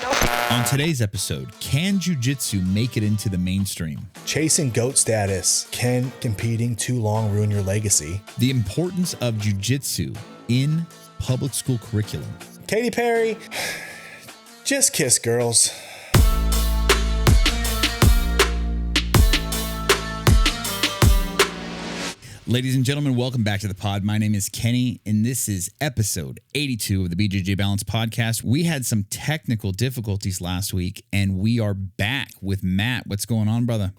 On today's episode, can Jiu Jitsu make it into the mainstream? Chasing GOAT status. Can competing too long ruin your legacy? The importance of Jiu Jitsu in public school curriculum. Katy Perry, just kiss girls. Ladies and gentlemen, welcome back to the pod. My name is Kenny, and this is episode 82 of the BJJ Balance podcast. We had some technical difficulties last week, and we are back with Matt. What's going on, brother?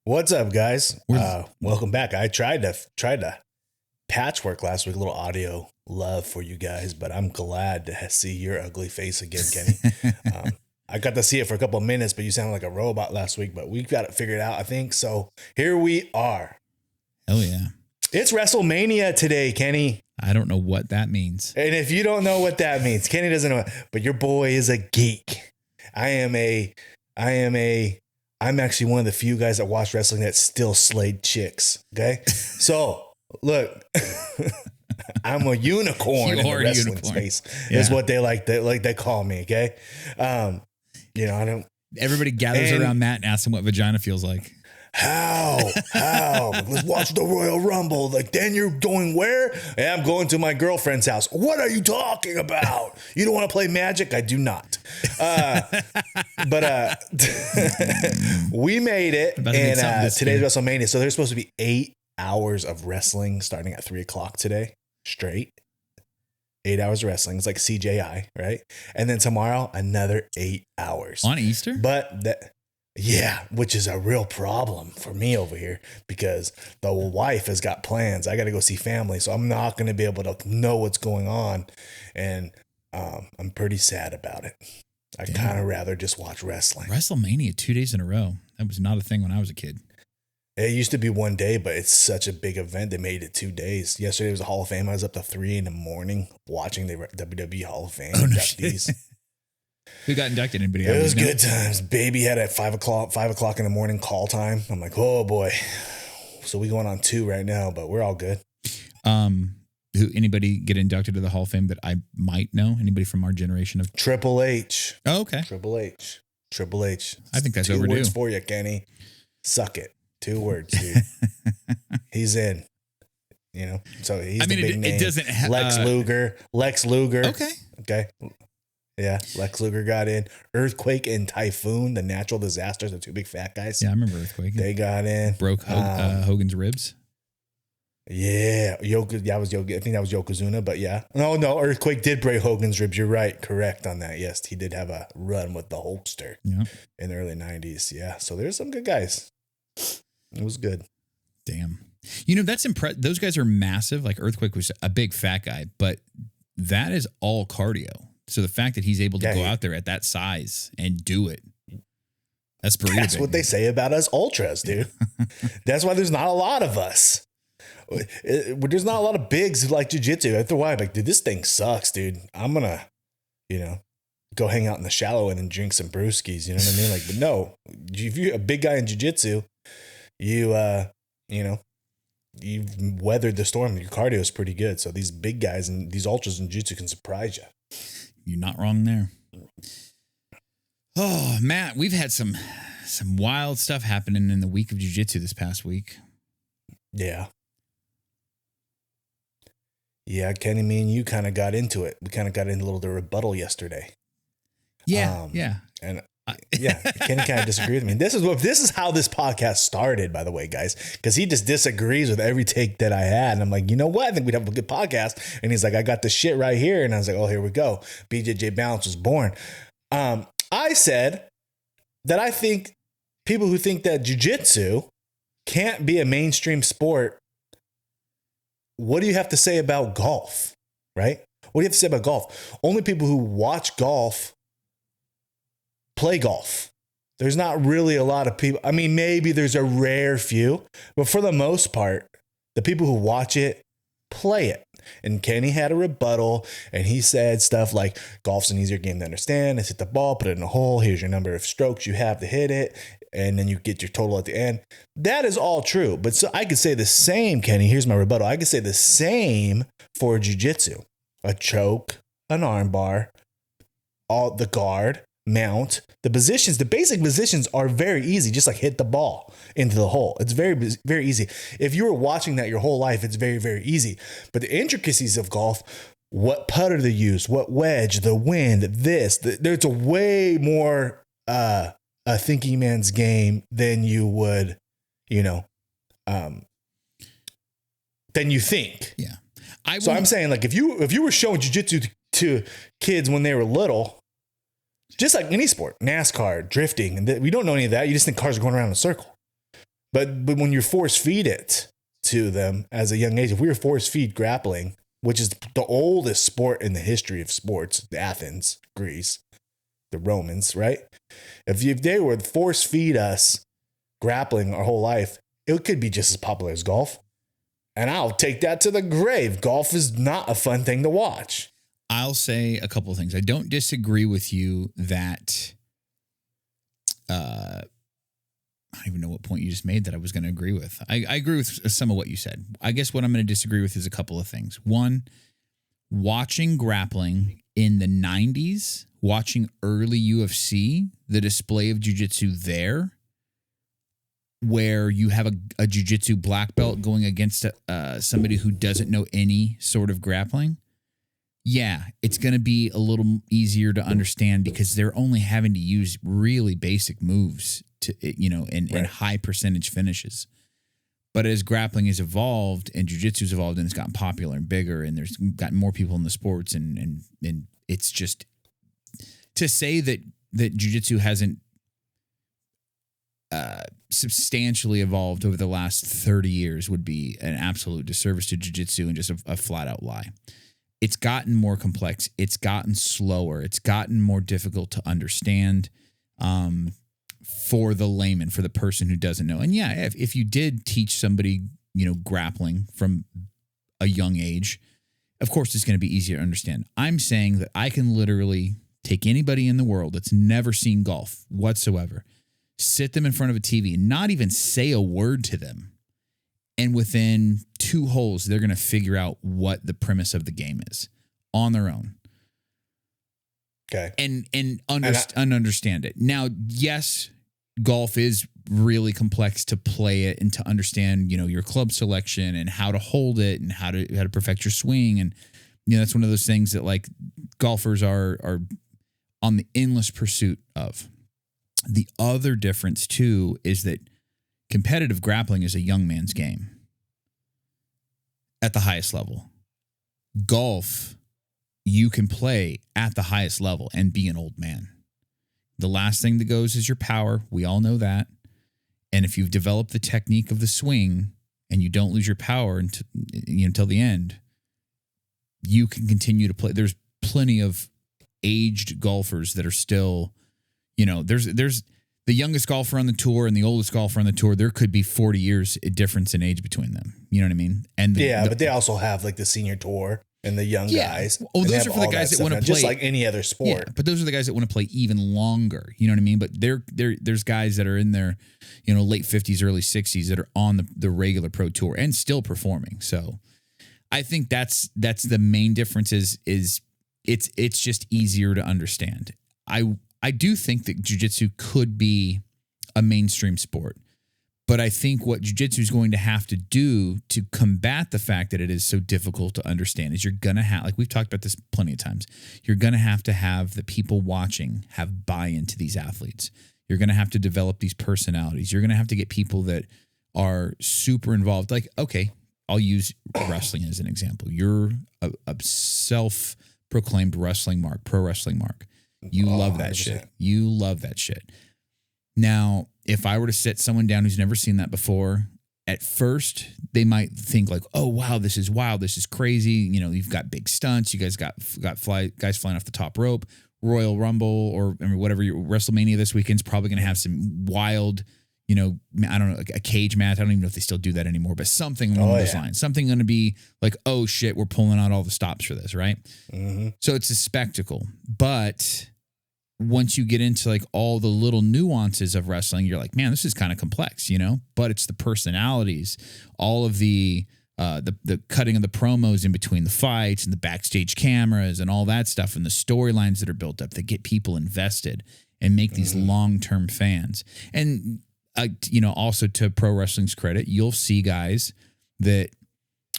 What's up, guys? Welcome back. I tried to patchwork last week, a little audio love for you guys, but I'm glad to see your ugly face again, Kenny. I got to see it for a couple of minutes, but you sounded like a robot last week, but we've got it figured out, I think. So here we are. Oh, yeah. It's WrestleMania today, Kenny. I don't know what that means. And if you don't know what that means, Kenny doesn't know, but your boy is a geek. I'm actually one of the few guys that watch wrestling that still slayed chicks. Okay. So look, I'm a unicorn in the wrestling space. Yeah. Is what they call me. Okay. I don't. Everybody gathers around Matt and asks him what vagina feels like. How? Let's watch the Royal Rumble. Like, then you're going where? Yeah, I'm going to my girlfriend's house. What are you talking about? You don't want to play Magic? I do not. But we made it. And today's WrestleMania. So there's supposed to be 8 hours of wrestling starting at 3:00 today. Straight. 8 hours of wrestling. It's like CJI, right? And then tomorrow, another 8 hours. On Easter? Yeah, which is a real problem for me over here because the wife has got plans. I got to go see family, so I'm not going to be able to know what's going on, and I'm pretty sad about it. I'd kind of rather just watch wrestling. WrestleMania 2 days in a row. That was not a thing when I was a kid. It used to be one day, but it's such a big event. They made it 2 days. Yesterday was the Hall of Fame. I was up to 3 a.m. watching the WWE Hall of Fame inductees. Who got inducted? Anybody? It was good times. Baby had at 5:00 in the morning call time. I'm like, oh boy. So we going on 2 right now, but we're all good. Anybody get inducted to the Hall of Fame that I might know? Anybody from our generation of Triple H? Oh, okay. Triple H. I think that's 2 overdue. 2 words for you, Kenny. Suck it. 2 words, dude. He's in. So he's the big name. It doesn't Lex Luger. Okay. Yeah, Lex Luger got in. Earthquake and Typhoon, the natural disasters, the 2 big fat guys. Yeah, I remember Earthquake. They got in. Broke Hogan's ribs. Yeah, I think that was Yokozuna, but yeah. No, Earthquake did break Hogan's ribs. You're right. Correct on that. Yes, he did have a run with the Hulkster in the early 90s. Yeah, so there's some good guys. It was good. Damn. That's impressive. Those guys are massive. Like Earthquake was a big fat guy, but that is all cardio. So the fact that he's able to go out there at that size and do it, that's what they say about us ultras, dude. That's why there's not a lot of us. There's not a lot of bigs like jiu-jitsu. After a while, I'm like, dude, this thing sucks, dude. I'm going to, go hang out in the shallow end and drink some brewskis. You know what I mean? Like, but no, if you're a big guy in jiu-jitsu, you've weathered the storm. Your cardio is pretty good. So these big guys and these ultras in jiu-jitsu can surprise you. You're not wrong there. Oh, Matt, we've had some wild stuff happening in the week of jiu-jitsu this past week. Yeah. Yeah, Kenny, me and you kind of got into it. We kind of got into a little the rebuttal yesterday. Yeah, And Kenny kind of disagreed with me. This is how this podcast started, by the way, guys, because he just disagrees with every take that I had. And I'm like, you know what? I think we'd have a good podcast. And he's like, I got this shit right here. And I was like, oh, here we go. BJJ Balance was born. I said that I think people who think that jiu-jitsu can't be a mainstream sport, what do you have to say about golf, right? What do you have to say about golf? Only people who watch golf play golf. There's not really a lot of people. I mean, maybe there's a rare few, but for the most part, the people who watch it play it. And Kenny had a rebuttal and he said stuff like golf's an easier game to understand. It's hit the ball, put it in a hole. Here's your number of strokes you have to hit it. And then you get your total at the end. That is all true. But so I could say the same, Kenny. Here's my rebuttal. I could say the same for jiu-jitsu. A choke, an arm bar, all the guard, mount, the positions, the basic positions are very easy, just like hit the ball into the hole. It's very, very easy. If you were watching that your whole life, it's very, very easy. But the intricacies of golf, what putter to use, what wedge, the wind, there's a way more a thinking man's game than you would, than you think. Yeah. I'm saying, like, if you were showing jiu-jitsu to kids when they were little, just like any sport, NASCAR, drifting, and we don't know any of that. You just think cars are going around in a circle. But when you force feed it to them as a young age, if we were force feed grappling, which is the oldest sport in the history of sports, Athens, Greece, the Romans, right? If they were force feed us grappling our whole life, it could be just as popular as golf. And I'll take that to the grave. Golf is not a fun thing to watch. I'll say a couple of things. I don't disagree with you that I don't even know what point you just made that I was going to agree with. I agree with some of what you said. I guess what I'm going to disagree with is a couple of things. One, watching grappling in the 90s, watching early UFC, the display of jiu-jitsu there, where you have a jiu-jitsu black belt going against somebody who doesn't know any sort of grappling. Yeah, it's going to be a little easier to understand because they're only having to use really basic moves to, and high percentage finishes. But as grappling has evolved and jiu-jitsu has evolved and it's gotten popular and bigger and there's gotten more people in the sports and it's just to say that jiu-jitsu hasn't substantially evolved over the last 30 years would be an absolute disservice to jiu-jitsu and just a flat out lie. It's gotten more complex. It's gotten slower. It's gotten more difficult to understand for the layman, for the person who doesn't know. And yeah, if you did teach somebody, grappling from a young age, of course it's going to be easier to understand. I'm saying that I can literally take anybody in the world that's never seen golf whatsoever, sit them in front of a TV and not even say a word to them. And within 2 holes, they're going to figure out what the premise of the game is on their own. Okay. And understand it. Now, yes, golf is really complex to play it and to understand, your club selection and how to hold it and how to perfect your swing. And, that's one of those things that like golfers are on the endless pursuit of. The other difference too is that competitive grappling is a young man's game at the highest level. Golf, you can play at the highest level and be an old man. The last thing that goes is your power. We all know that. And if you've developed the technique of the swing and you don't lose your power until the end, you can continue to play. There's plenty of aged golfers that are still, there's the youngest golfer on the tour and the oldest golfer on the tour, there could be 40 years difference in age between them. You know what I mean? And but they also have like the senior tour and the young guys. Oh, those are for the guys that want to play just like any other sport. Yeah, but those are the guys that want to play even longer. You know what I mean? But there's guys that are in their, late 50s, early 60s that are on the regular pro tour and still performing. So I think that's the main difference is it's just easier to understand. I do think that jiu-jitsu could be a mainstream sport, but I think what jiu-jitsu is going to have to do to combat the fact that it is so difficult to understand is you're going to have, like we've talked about this plenty of times, you're going to have the people watching have buy-in to these athletes. You're going to have to develop these personalities. You're going to have to get people that are super involved. Like, okay, I'll use wrestling as an example. You're a self-proclaimed wrestling mark, pro wrestling mark. You love that 100%. Shit. You love that shit. Now, if I were to sit someone down who's never seen that before, at first they might think like, "Oh wow, this is wild. This is crazy." You've got big stunts. You guys got guys flying off the top rope. Royal Rumble or whatever your WrestleMania this weekend's probably going to have some wild, I don't know, a cage match. I don't even know if they still do that anymore, but something along those lines. Something going to be like, "Oh shit, we're pulling out all the stops for this," right? Mm-hmm. So it's a spectacle, but once you get into like all the little nuances of wrestling, you're like, man, this is kind of complex, but it's the personalities, all of the the cutting of the promos in between the fights and the backstage cameras and all that stuff and the storylines that are built up that get people invested and make these long-term fans. And, also to pro wrestling's credit, you'll see guys that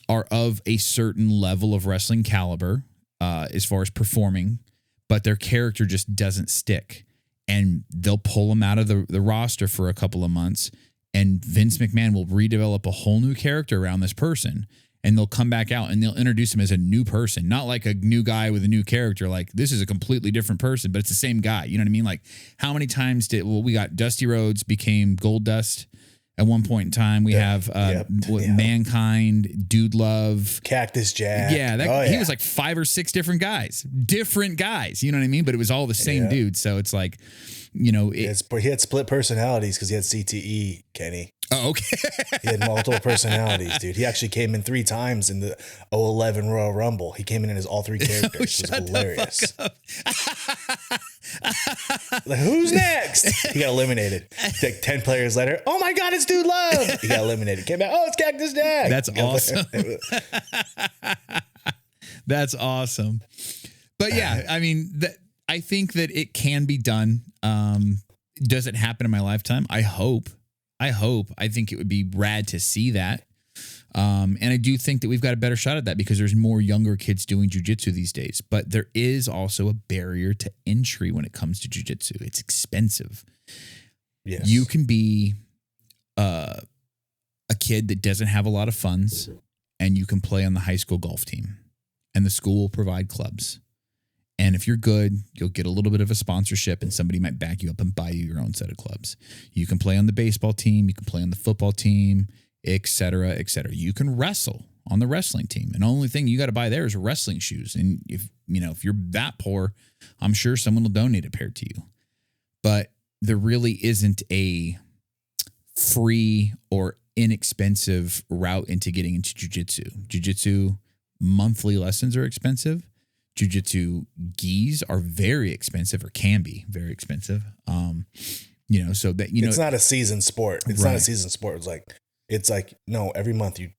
are of a certain level of wrestling caliber as far as performing, but their character just doesn't stick. And they'll pull them out of the roster for a couple of months, and Vince McMahon will redevelop a whole new character around this person, and they'll come back out and they'll introduce him as a new person, not like a new guy with a new character. Like, this is a completely different person, but it's the same guy. You know what I mean? Like, how many times we got Dusty Rhodes became Gold Dust at one point in time. We have Mankind, Dude Love, Cactus Jack. Yeah, he was like 5 or 6 different guys. You know what I mean? But it was all the same dude. So it's like, he had split personalities because he had CTE, Kenny. Oh, okay. He had multiple personalities, dude. He actually came in 3 times in the 2011 Royal Rumble. He came in as all 3 characters. It was hilarious. Like, who's next? He got eliminated. Like 10 players later, oh my God, it's Dude Love. He got eliminated. Came back, oh, it's Cactus Jack. That's awesome. That's awesome. But yeah, I mean, I think that it can be done. Does it happen in my lifetime? I hope. I think it would be rad to see that. And I do think that we've got a better shot at that because there's more younger kids doing jiu-jitsu these days. But there is also a barrier to entry when it comes to jiu-jitsu. It's expensive. Yes. You can be a kid that doesn't have a lot of funds, and you can play on the high school golf team, and the school will provide clubs. And if you're good, you'll get a little bit of a sponsorship, and somebody might back you up and buy you your own set of clubs. You can play on the baseball team. You can play on the football team, et cetera, et cetera. You can wrestle on the wrestling team. And the only thing you got to buy there is wrestling shoes. And if you're that poor, I'm sure someone will donate a pair to you. But there really isn't a free or inexpensive route into getting into jiu-jitsu. Jiu-jitsu monthly lessons are expensive. Jiu-jitsu gis are very expensive, or can be very expensive. So that it's not a season sport. It's not a season sport. It's like no, every month you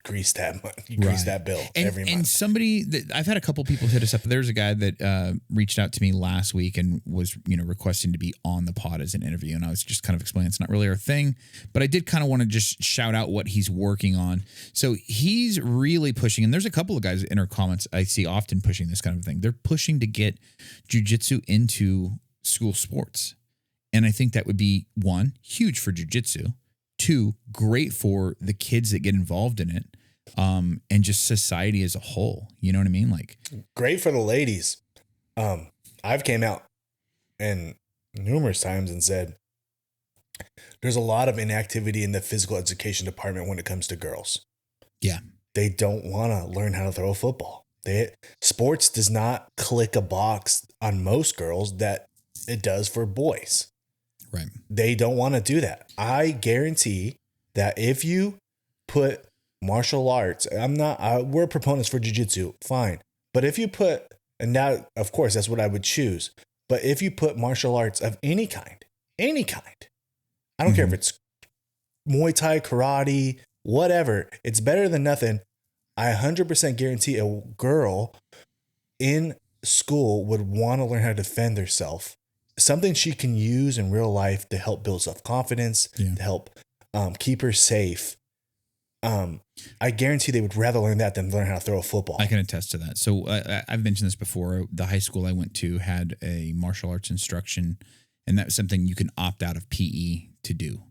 grease that grease that bill every month. And somebody that I've had a couple people hit us up. There's a guy that reached out to me last week and was requesting to be on the pod as an interview, and I was just kind of explaining it's not really our thing, but I did kind of want to just shout out what he's working on. So he's really pushing, and there's a couple of guys in our comments I see often pushing this kind of thing. They're pushing to get jiu-jitsu into school sports, and I think that would be 1, huge for jiu-jitsu. 2, great for the kids that get involved in it, and just society as a whole. You know what I mean? Like, great for the ladies. I've came out and numerous times and said there's a lot of inactivity in the physical education department when it comes to girls. Yeah. They don't want to learn how to throw a football. Sports does not click a box on most girls that it does for boys. Right. They don't want to do that. I guarantee that if you put martial arts, we're proponents for jiu-jitsu, fine. But if you put, and now, of course, that's what I would choose. But if you put martial arts of any kind, I don't care if it's Muay Thai, karate, whatever, it's better than nothing. I 100% guarantee a girl in school would want to learn how to defend herself. Something she can use in real life to help build self-confidence, to help keep her safe. I guarantee they would rather learn that than learn how to throw a football. I can attest to that. So I've mentioned this before. The high school I went to had a martial arts instruction, and that was something you can opt out of PE to do.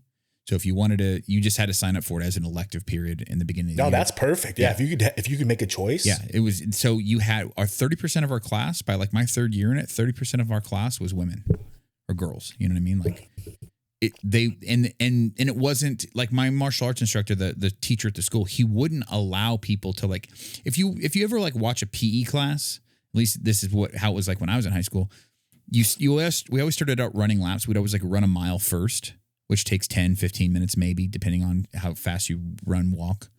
So if you wanted to, you just had to sign up for it as an elective period in the beginning of the year. No, that's perfect. Yeah. If you could make a choice. Yeah. It was, so you had our 30% of our class by like my 3rd year in it, 30% of our class was women or girls. You know what I mean? Like it wasn't like my martial arts instructor, the teacher at the school, he wouldn't allow people to like, if you ever like watch a PE class, at least this is how it was like when I was in high school, we always started out running laps. We'd always like run a mile first, which takes 10, 15 minutes, maybe, depending on how fast you walk.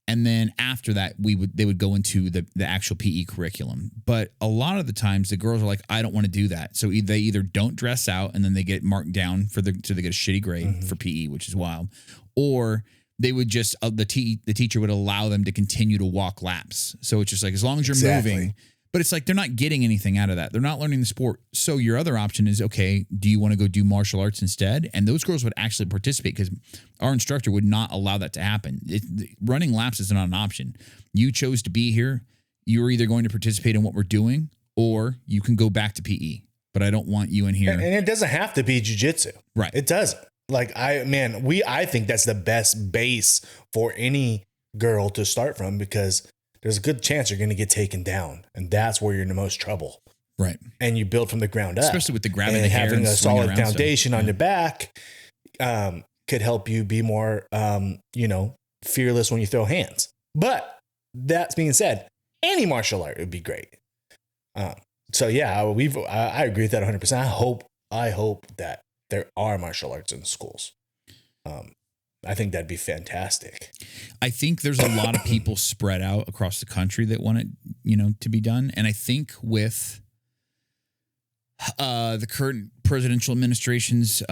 And then after that, they would go into the actual PE curriculum. But a lot of the times the girls are like, I don't want to do that. So they either don't dress out and then they get marked down so they get a shitty grade for PE, which is wild. Or they would just the teacher would allow them to continue to walk laps. So it's just like as long as you're moving, but it's like they're not getting anything out of that. They're not learning the sport. So your other option is, okay, do you want to go do martial arts instead? And those girls would actually participate because our instructor would not allow that to happen. Running laps is not an option. You chose to be here. You're either going to participate in what we're doing or you can go back to PE. But I don't want you in here. And it doesn't have to be jiu-jitsu. Right. It doesn't. Like I think that's the best base for any girl to start from because there's a good chance you're going to get taken down, and that's where you're in the most trouble. Right. And you build from the ground up, especially with the grabbing the hair having and a solid around foundation on your back could help you be more, fearless when you throw hands. But that being said, any martial art would be great. So yeah, I agree with that 100%. I hope that there are martial arts in schools. I think that'd be fantastic. I think there's a lot of people spread out across the country that want it, to be done. And I think with the current presidential administration's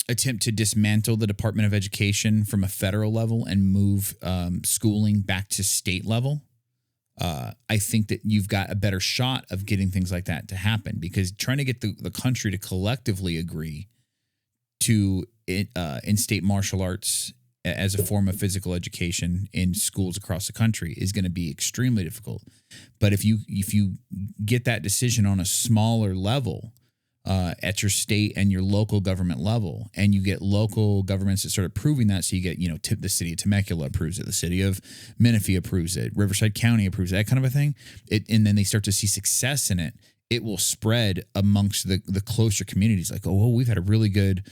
attempt to dismantle the Department of Education from a federal level and move schooling back to state level, I think that you've got a better shot of getting things like that to happen because trying to get the country to collectively agree to in-state martial arts as a form of physical education in schools across the country is going to be extremely difficult. But if you get that decision on a smaller level at your state and your local government level, and you get local governments that start approving that, so you get the city of Temecula approves it, the city of Menifee approves it, Riverside County approves it, that kind of a thing, and then they start to see success in it, it will spread amongst the closer communities. Like, oh, we've had a really good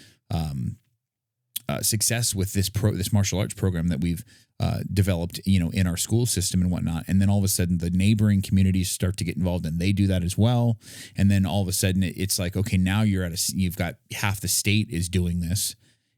success with this martial arts program that we've developed, in our school system and whatnot. And then all of a sudden the neighboring communities start to get involved and they do that as well. And then all of a sudden it's like, okay, now you've got half the state is doing this.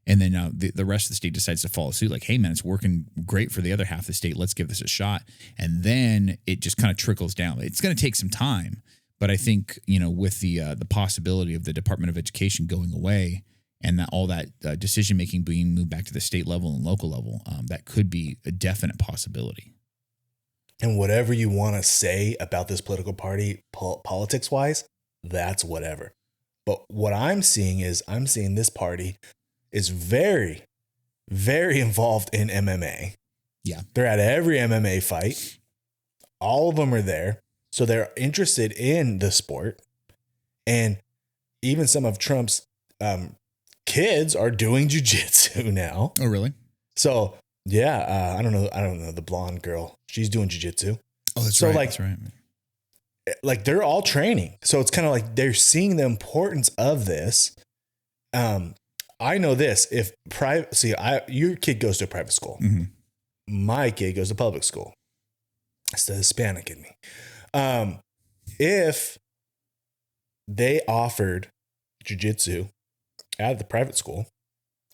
And then now the rest of the state decides to follow suit. Like, hey man, it's working great for the other half of the state. Let's give this a shot. And then it just kind of trickles down. It's going to take some time, but I think, with the possibility of the Department of Education going away, and that all that decision-making being moved back to the state level and local level, that could be a definite possibility. And whatever you want to say about this political party, politics-wise, that's whatever. But what I'm seeing this party is very, very involved in MMA. Yeah. They're at every MMA fight. All of them are there. So they're interested in the sport. And even some of Trump's kids are doing jiu-jitsu now. Oh, really? So yeah, I don't know the blonde girl. She's doing jiu-jitsu. Oh, that's right. That's right. Like they're all training. So it's kind of like they're seeing the importance of this. I know this. If your kid goes to a private school. Mm-hmm. My kid goes to public school. It's the Hispanic in me. If they offered jiu-jitsu at the private school,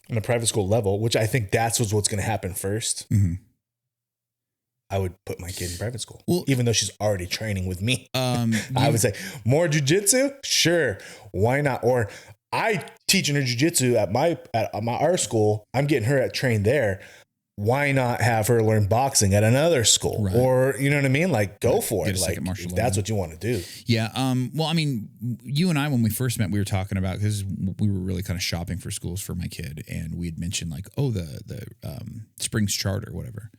on a private school level, which I think that's what's going to happen first, mm-hmm. I would put my kid in private school, even though she's already training with me. I would say more jiu-jitsu, sure, why not? Or I teaching her jiu-jitsu at our school. I'm getting her trained there. Why not have her learn boxing at another school? Right. Or, you know what I mean? Like, go for it. Like, if that's what you want to do. Yeah. Well, I mean, you and I, when we first met, we were talking about, because we were really kind of shopping for schools for my kid. And we had mentioned like, the Springs Charter, whatever.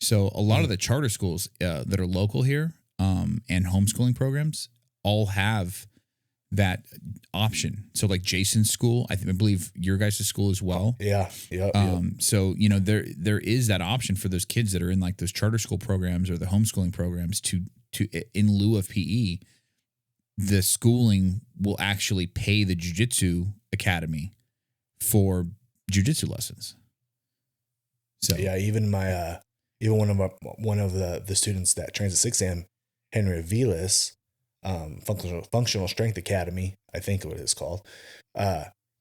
So a lot of the charter schools that are local here and homeschooling programs all have that option. So like Jason's school, I believe your guys' school as well. Yeah. So, there is that option for those kids that are in like those charter school programs or the homeschooling programs to in lieu of PE, the schooling will actually pay the jiu-jitsu academy for jiu-jitsu lessons. So yeah, even my one of the students that trains at 6am, Henry Aviles, Functional Strength Academy, I think what it's called.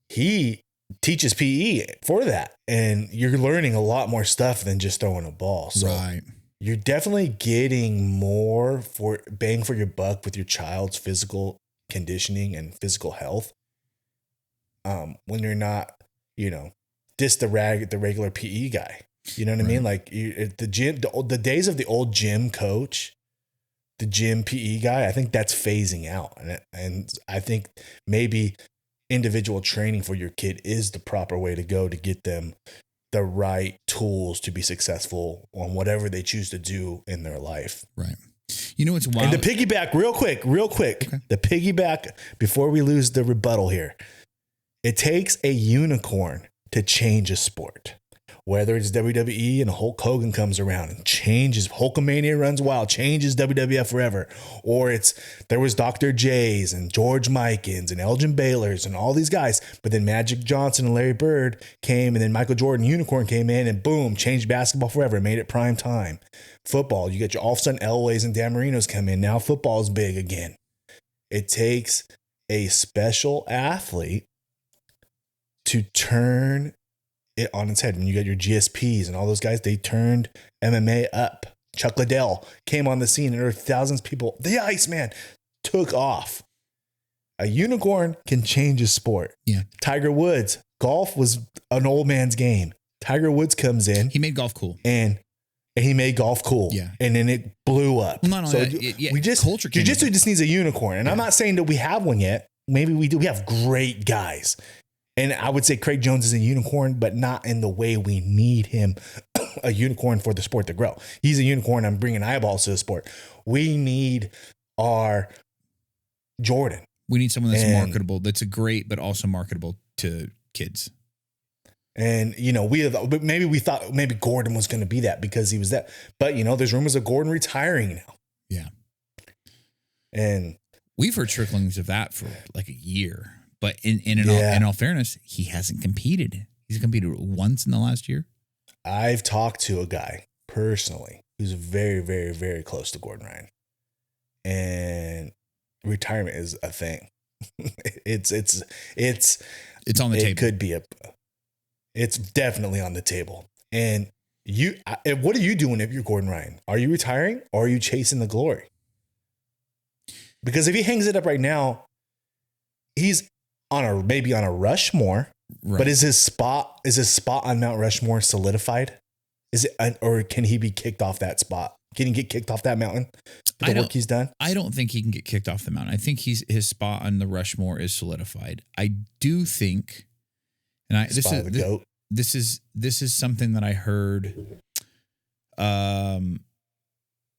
He teaches PE for that, and you're learning a lot more stuff than just throwing a ball. So right. You're definitely getting more for bang for your buck with your child's physical conditioning and physical health. When you're not, the regular PE guy. You know what I mean? Like the gym, the days of the old gym coach, the gym PE guy, I think that's phasing out. And I think maybe individual training for your kid is the proper way to go to get them the right tools to be successful on whatever they choose to do in their life. Right. You know, it's wild. And the piggyback real quick, okay. The piggyback before we lose the rebuttal here. It takes a unicorn to change a sport. Whether it's WWE and Hulk Hogan comes around and changes, Hulkamania runs wild, changes WWF forever. Or there was Dr. J's and George Mikens and Elgin Baylor's and all these guys. But then Magic Johnson and Larry Bird came, and then Michael Jordan Unicorn came in and boom, changed basketball forever, made it prime time. Football, you get all of a sudden Elways and Dan Marinos come in. Now football is big again. It takes a special athlete to turn it on its head. When you got your GSPs and all those guys, they turned MMA up. Chuck Liddell came on the scene, and there were thousands of people. The Iceman took off. A unicorn can change a sport. Yeah. Tiger Woods, golf was an old man's game. Tiger Woods comes in. He made golf cool. And he made golf cool. Yeah. And then it blew up. Well, not only that, we just, culture jiu-jitsu just needs a unicorn. And I'm not saying that we have one yet. Maybe we do. We have great guys. And I would say Craig Jones is a unicorn, but not in the way we need him, a unicorn for the sport to grow. He's a unicorn. I'm bringing eyeballs to the sport. We need our Jordan. We need someone that's marketable. That's a great, but also marketable to kids. And, you know, maybe we thought maybe Gordon was going to be that because he was that. But, you know, there's rumors of Gordon retiring now. Yeah. And we've heard tricklings of that for like a year. But in all fairness, he hasn't competed. He's competed once in the last year. I've talked to a guy personally who's very, very, very close to Gordon Ryan. And retirement is a thing. It's on the table. It could be it's definitely on the table. And what are you doing if you're Gordon Ryan? Are you retiring or are you chasing the glory? Because if he hangs it up right now, he's maybe on a Rushmore, right. But is his spot on Mount Rushmore solidified? Is it, or can he be kicked off that spot? Can he get kicked off that mountain? The work he's done? I don't think he can get kicked off the mountain. I think his spot on the Rushmore is solidified. I do think, and this is something that I heard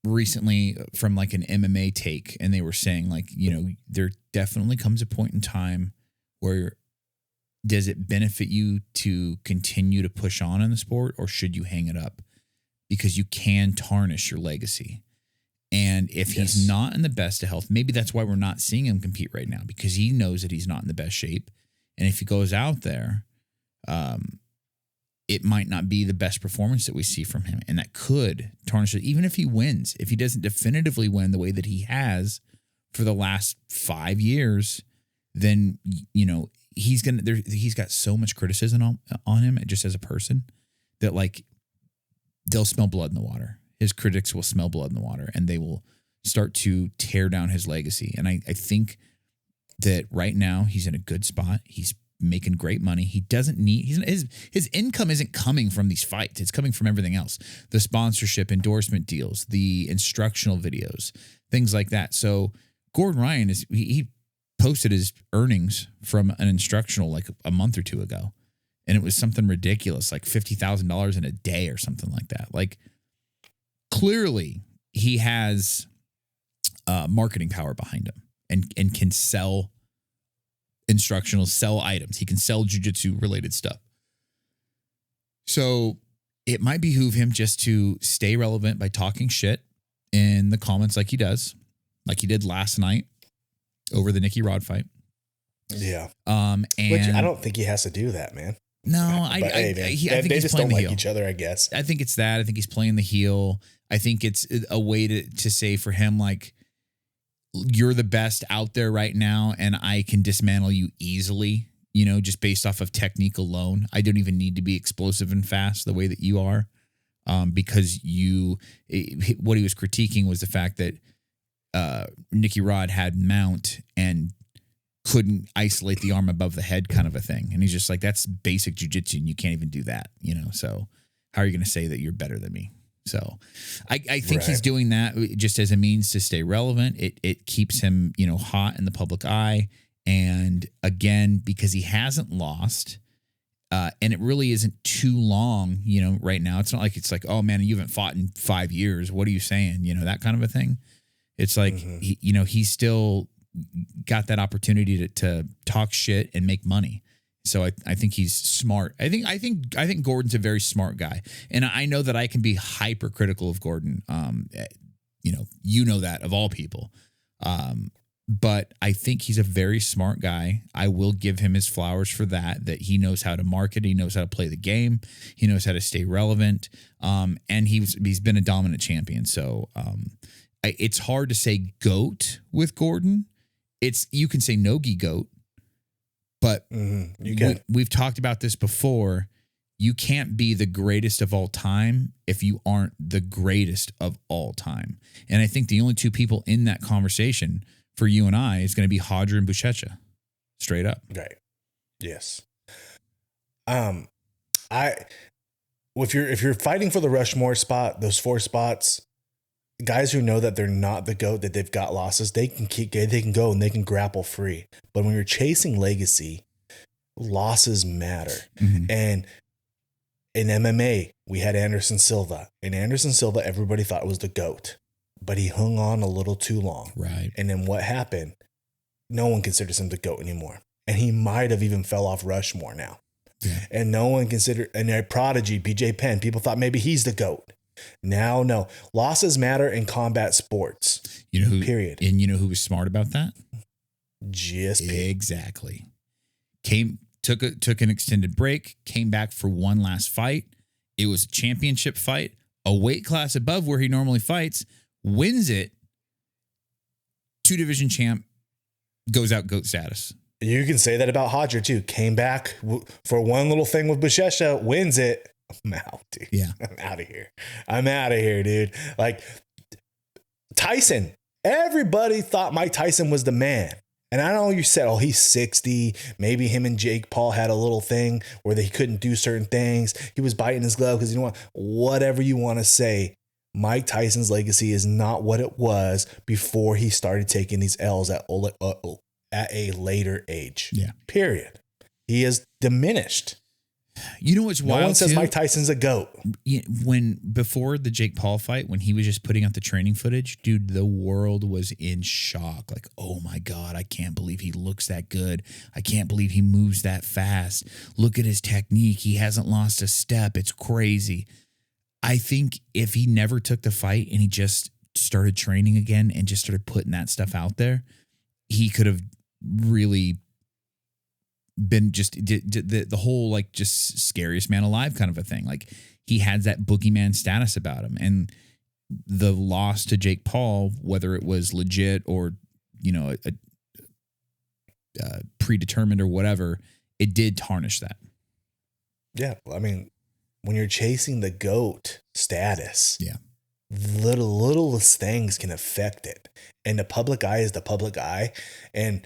recently from like an MMA take, and they were saying like, you know, there definitely comes a point in time where does it benefit you to continue to push on in the sport, or should you hang it up? Because you can tarnish your legacy. And if he's not in the best of health, maybe that's why we're not seeing him compete right now, because he knows that he's not in the best shape. And if he goes out there, it might not be the best performance that we see from him. And that could tarnish it. Even if he wins, if he doesn't definitively win the way that he has for the last 5 years, then, you know, he's got so much criticism on him just as a person that like they'll smell blood in the water. His critics will smell blood in the water, and they will start to tear down his legacy. And I think that right now he's in a good spot. He's making great money. He doesn't need, his income isn't coming from these fights. It's coming from everything else. The sponsorship, endorsement deals, the instructional videos, things like that. So Gordon Ryan he posted his earnings from an instructional like a month or two ago. And it was something ridiculous, like $50,000 in a day or something like that. Like clearly he has marketing power behind him and can sell instructional, sell items. He can sell jiu-jitsu related stuff. So it might behoove him just to stay relevant by talking shit in the comments like he does, like he did last night over the Nicky Rod fight. Yeah. And which I don't think he has to do that, man. No, I think they just don't like each other, I guess. I think it's that. I think he's playing the heel. I think it's a way to say for him, like, you're the best out there right now, and I can dismantle you easily, you know, just based off of technique alone. I don't even need to be explosive and fast the way that you are, because what he was critiquing was the fact that Nicky Rod had mount and couldn't isolate the arm above the head kind of a thing. And he's just like, that's basic jiu-jitsu and you can't even do that, you know? So how are you going to say that you're better than me? So I think he's doing that just as a means to stay relevant. It keeps him, you know, hot in the public eye. And again, because he hasn't lost, and it really isn't too long, you know, right now. It's not like oh man, you haven't fought in 5 years. What are you saying? You know, that kind of a thing. It's like, he's still got that opportunity to talk shit and make money. So I think he's smart. I think Gordon's a very smart guy. And I know that I can be hypercritical of Gordon. You know that of all people. But I think he's a very smart guy. I will give him his flowers for that he knows how to market. He knows how to play the game. He knows how to stay relevant. And he's been a dominant champion. So it's hard to say GOAT with Gordon. You can say no-gi GOAT, but we've talked about this before. You can't be the greatest of all time if you aren't the greatest of all time. And I think the only two people in that conversation for you and I is going to be Hodger and Buchecha, straight up. Right. Yes. If you're fighting for the Rushmore spot, those 4 spots, guys who know that they're not the GOAT, that they've got losses, they can go and they can grapple free. But when you're chasing legacy, losses matter. And in MMA, we had Anderson Silva. And Anderson Silva, everybody thought was the GOAT, but he hung on a little too long. Right. And then what happened? No one considers him the GOAT anymore. And he might have even fell off Rushmore now. Yeah. And no one considered, and their prodigy, BJ Penn, people thought maybe he's the GOAT. Now, no. Losses matter in combat sports. You know who? Period. And you know who was smart about that? GSP. Exactly. Took an extended break, came back for one last fight. It was a championship fight, a weight class above where he normally fights, wins it. 2-division champ, goes out GOAT status. You can say that about Hodger too. Came back for one little thing with Buchecha, wins it. I'm out, dude. Yeah. I'm out of here, dude. Like Tyson, everybody thought Mike Tyson was the man. And I know you said, he's 60. Maybe him and Jake Paul had a little thing where they couldn't do certain things. He was biting his glove because whatever you want to say, Mike Tyson's legacy is not what it was before he started taking these L's at a later age. Yeah. Period. He is diminished. You know what's wild? No one says Mike Tyson's a GOAT. Before the Jake Paul fight, when he was just putting out the training footage, dude, the world was in shock. Like, oh my God, I can't believe he looks that good. I can't believe he moves that fast. Look at his technique. He hasn't lost a step. It's crazy. I think if he never took the fight and he just started training again and just started putting that stuff out there, he could have really been just the whole like just scariest man alive kind of a thing. Like he had that boogeyman status about him, and the loss to Jake Paul, whether it was legit or a predetermined or whatever, it did tarnish that. Yeah, I mean, when you're chasing the GOAT status, yeah, littlest things can affect it, and the public eye is the public eye, and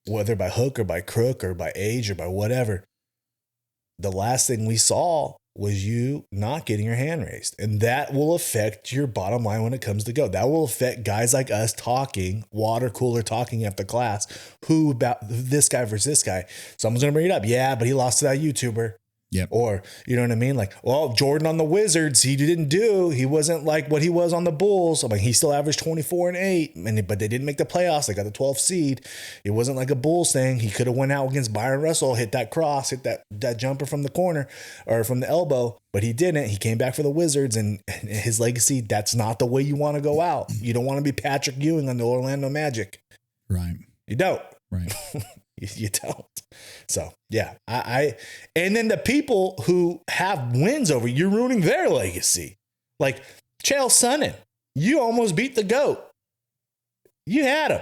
whether by hook or by crook or by age or by whatever, the last thing we saw was you not getting your hand raised. And that will affect your bottom line when it comes to GOAT. That will affect guys like us talking, water cooler talking after class, who about this guy versus this guy. Someone's going to bring it up. Yeah, but he lost to that YouTuber. Yep. Or, you know what I mean? Like, well, Jordan on the Wizards, he wasn't like what he was on the Bulls. I mean, he still averaged 24-8, but they didn't make the playoffs. They got the 12th seed. It wasn't like a Bulls thing. He could have went out against Byron Russell, hit that cross, hit that jumper from the corner or from the elbow, but he didn't. He came back for the Wizards, and his legacy, that's not the way you want to go out. You don't want to be Patrick Ewing on the Orlando Magic. Right. You don't. Right. You don't. So yeah, and then the people who have wins over you're ruining their legacy. Like Chael Sonnen, you almost beat the GOAT. You had him.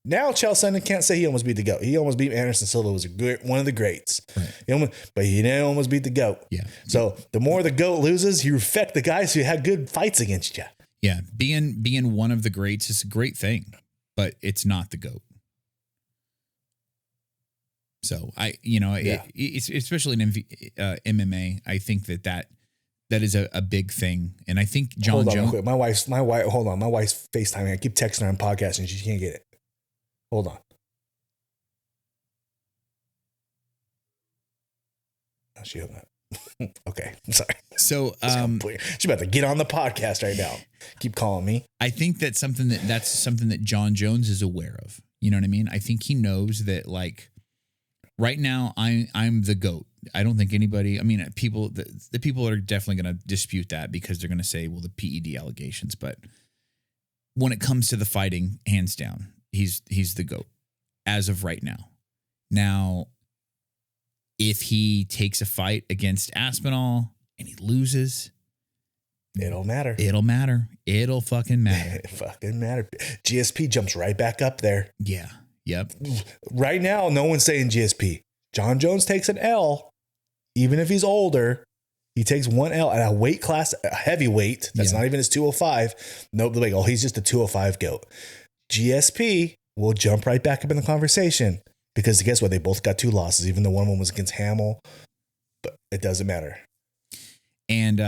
Now Chael Sonnen can't say he almost beat the GOAT. He almost beat Anderson Silva, was one of the greats. Right. But he didn't almost beat the GOAT. Yeah. So the more the GOAT loses, you affect the guys who had good fights against you. Yeah. Being one of the greats is a great thing, but it's not the GOAT. So it's especially in MMA. I think that is a big thing. And I think John Jones. Hold on, my wife's FaceTiming. I keep texting her on podcast and she can't get it. Hold on. Oh, she hung up. Okay, I'm sorry. So she's about to get on the podcast right now. Keep calling me. I think that's something that John Jones is aware of. You know what I mean? I think he knows that, like, right now I'm the GOAT. I don't think anybody. I mean, the people are definitely going to dispute that because they're going to say, well, the PED allegations. But when it comes to the fighting, hands down, he's the GOAT as of right now. Now, if he takes a fight against Aspinall and he loses, it'll matter. It'll matter. It'll fucking matter. It fucking matter. GSP jumps right back up there. Yeah. Yep. Right now, no one's saying GSP. John Jones takes an L, even if he's older. He takes one L at a weight class, a heavyweight. That's not even his 205. Nope. Like, oh, he's just a 205 GOAT. GSP will jump right back up in the conversation. Because guess what? They both got 2 losses, even though one of them was against Hamill. But it doesn't matter. And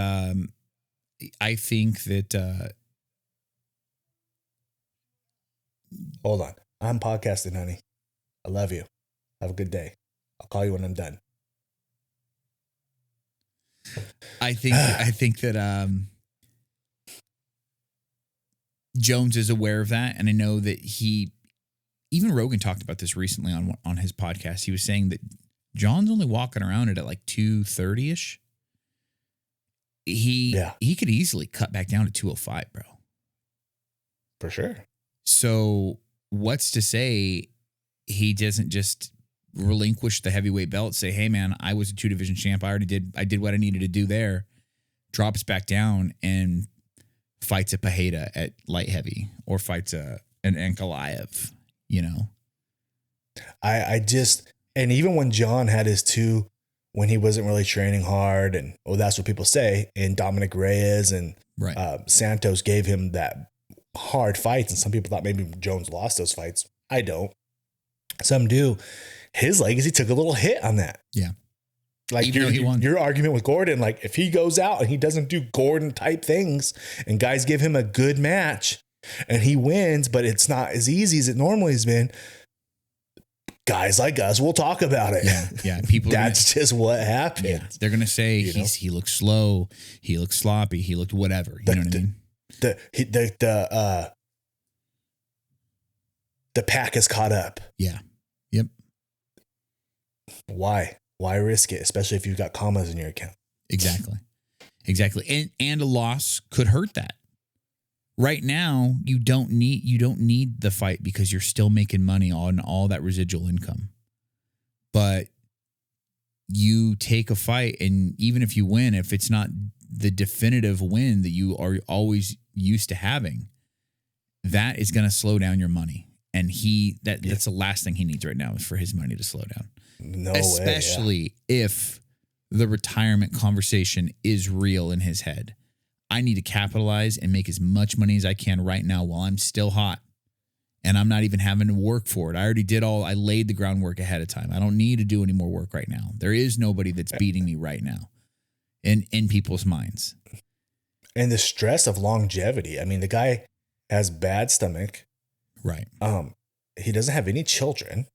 I think that... Hold on. I'm podcasting, honey. I love you. Have a good day. I'll call you when I'm done. I think that Jones is aware of that. And I know that even Rogan talked about this recently on his podcast. He was saying that John's only walking around at like 230-ish. He could easily cut back down to 205, bro. For sure. So what's to say he doesn't just relinquish the heavyweight belt, say, hey man, I was a 2-division champ. I did what I needed to do there, drops back down and fights a Pajeda at light heavy or fights an Ankalaev. You know, and even when John had his 2, when he wasn't really training hard, and that's what people say, and Dominic Reyes and Santos gave him that hard fights, and some people thought maybe Jones lost those fights. I don't. Some do. His legacy took a little hit on that. Yeah. Like your argument with Gordon, like if he goes out and he doesn't do Gordon type things and guys give him a good match, and he wins, but it's not as easy as it normally has been, guys like us will talk about it. Yeah. People. That's just what happened. Yeah. They're gonna say he looked slow, he looked sloppy, he looked whatever. You know what I mean? The pack has caught up. Yeah. Yep. Why risk it, especially if you've got commas in your account? Exactly. And a loss could hurt that. Right now, you don't need the fight because you're still making money on all that residual income. But you take a fight, and even if you win, if it's not the definitive win that you are always used to having, that is going to slow down your money. And that's the last thing he needs right now is for his money to slow down. Especially if the retirement conversation is real in his head. I need to capitalize and make as much money as I can right now while I'm still hot. And I'm not even having to work for it. I laid the groundwork ahead of time. I don't need to do any more work right now. There is nobody that's beating me right now in people's minds. And the stress of longevity. I mean, the guy has bad stomach. Right. He doesn't have any children.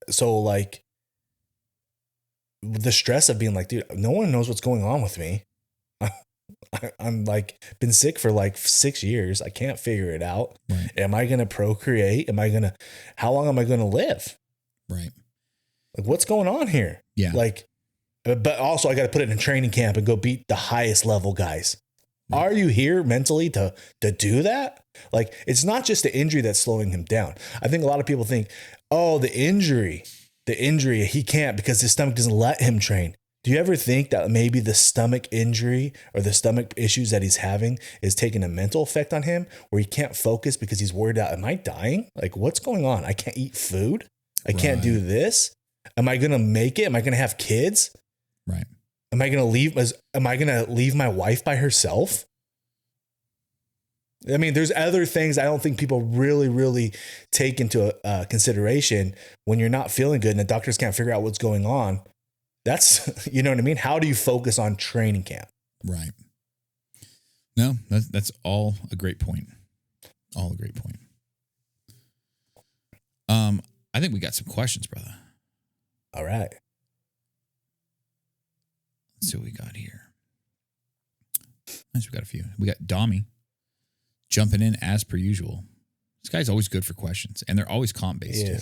So like, the stress of being like, dude, no one knows what's going on with me. I'm like been sick for like 6 years. I can't figure it out. Right. Am I going to procreate? How long am I going to live? Right. Like what's going on here? Yeah. Like, but also I got to put it in training camp and go beat the highest level guys. Right. Are you here mentally to do that? Like, it's not just the injury that's slowing him down. I think a lot of people think, oh, the injury, he can't because his stomach doesn't let him train. Do you ever think that maybe the stomach injury or the stomach issues that he's having is taking a mental effect on him where he can't focus because he's worried out, am I dying? Like, what's going on? I can't eat food. I can't do this. Am I going to make it? Am I going to have kids? Right. Am I going to leave my wife by herself? I mean, there's other things I don't think people really take into consideration when you're not feeling good and the doctors can't figure out what's going on. That's, you know what I mean? How do you focus on training camp? Right. No, that's all a great point. All a great point. I think we got some questions, brother. All right. Let's see what we got here. Nice, we got a few. We got Dommy jumping in as per usual. This guy's always good for questions, and they're always comp based too.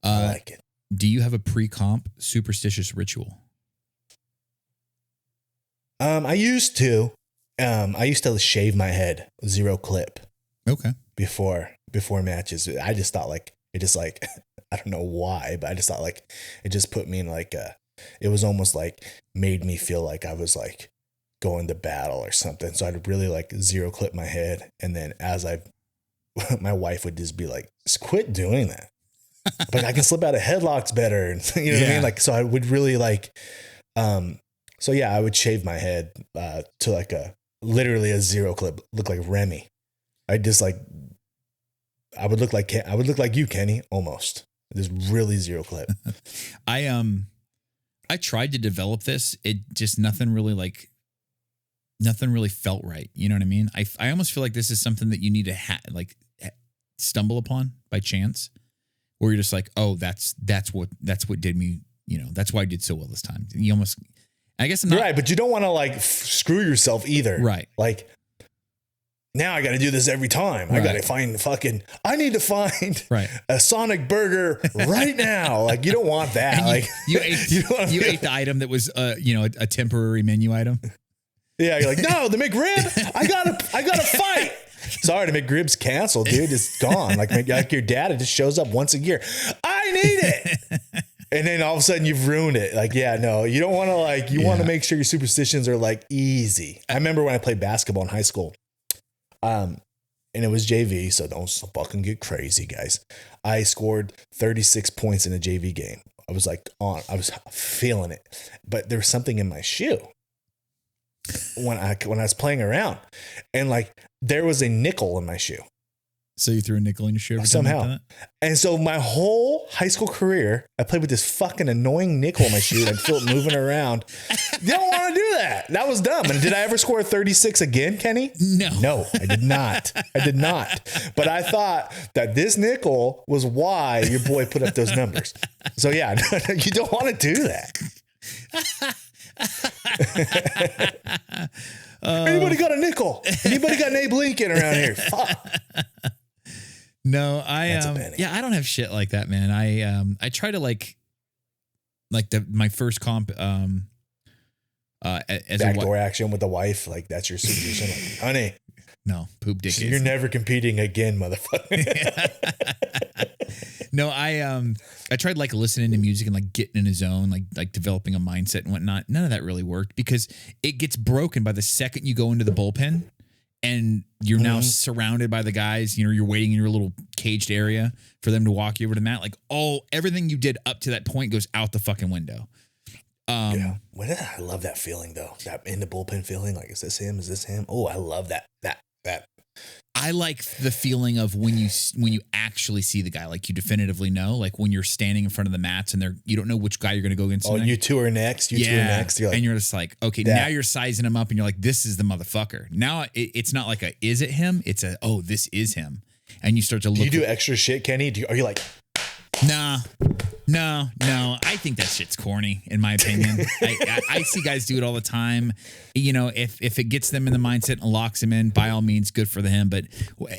I like it. Do you have a pre-comp superstitious ritual? I used to shave my head, 0 clip. Okay. Before matches. I just thought like, it just like, I don't know why, but I just thought like, it just put me in like it was almost like made me feel like I was like going to battle or something. So I'd really like 0 clip my head. And then my wife would just be like, just quit doing that. But I can slip out of headlocks better. And you know what I mean? Like, so I would really like, so yeah, I would shave my head to like literally a 0 clip, look like Remy. I just like, I would look like you, Kenny, almost. There's really 0 clip. I tried to develop this. It just nothing really felt right. You know what I mean? I almost feel like this is something that you need to stumble upon by chance, where you're just like, oh, that's what did me. You know, that's why I did so well this time. You almost, I guess I'm not right, but you don't want to like screw yourself either. Right. Like, now I got to do this every time. Right. I got to find I need to find a Sonic burger right now. Like, you don't want that. And like you ate the item that was, a temporary menu item. Yeah. You're like, no, the McRib, I gotta fight. Sorry, the McRib's canceled, dude. It's gone. Like your dad, it just shows up once a year. I need it. And then all of a sudden you've ruined it. Like, yeah, no, you don't want to want to make sure your superstitions are like easy. I remember when I played basketball in high school. And it was JV, so don't fucking get crazy, guys. I scored 36 points in a JV game. I was feeling it, but there was something in my shoe when I was playing around, and like there was a nickel in my shoe. So you threw a nickel in your shoe somehow. And so my whole high school career, I played with this fucking annoying nickel in my shoe and I'd feel it moving around. You don't want to do that. That was dumb. And did I ever score 36 again, Kenny? No, I did not. But I thought that this nickel was why your boy put up those numbers. So yeah, you don't want to do that. Anybody got a nickel? Anybody got an Abe Lincoln around here? Fuck. No, I don't have shit like that, man. I try to my first comp as backdoor action with the wife, like that's your superstition. Like, honey, no, poop dick. You're never competing again, motherfucker. No, I tried like listening to music and like getting in a zone, like developing a mindset and whatnot. None of that really worked because it gets broken by the second you go into the bullpen. And you're now surrounded by the guys, you're waiting in your little caged area for them to walk you over to the mat. Like everything you did up to that point goes out the fucking window. Yeah. I love that feeling though. That in the bullpen feeling. Like, is this him? Is this him? Oh, I love that. I like the feeling of when you actually see the guy, like you definitively know, like when you're standing in front of the mats and you don't know which guy you're going to go against. Oh, you two are next. You're like, and you're just like, okay, now you're sizing him up and you're like, this is the motherfucker. Now it's not like is it him? It's this is him. And you start to look. Do you do extra shit, Kenny? Are you like, nah. No. I think that shit's corny, in my opinion. I see guys do it all the time. If it gets them in the mindset and locks them in, by all means, good for them. But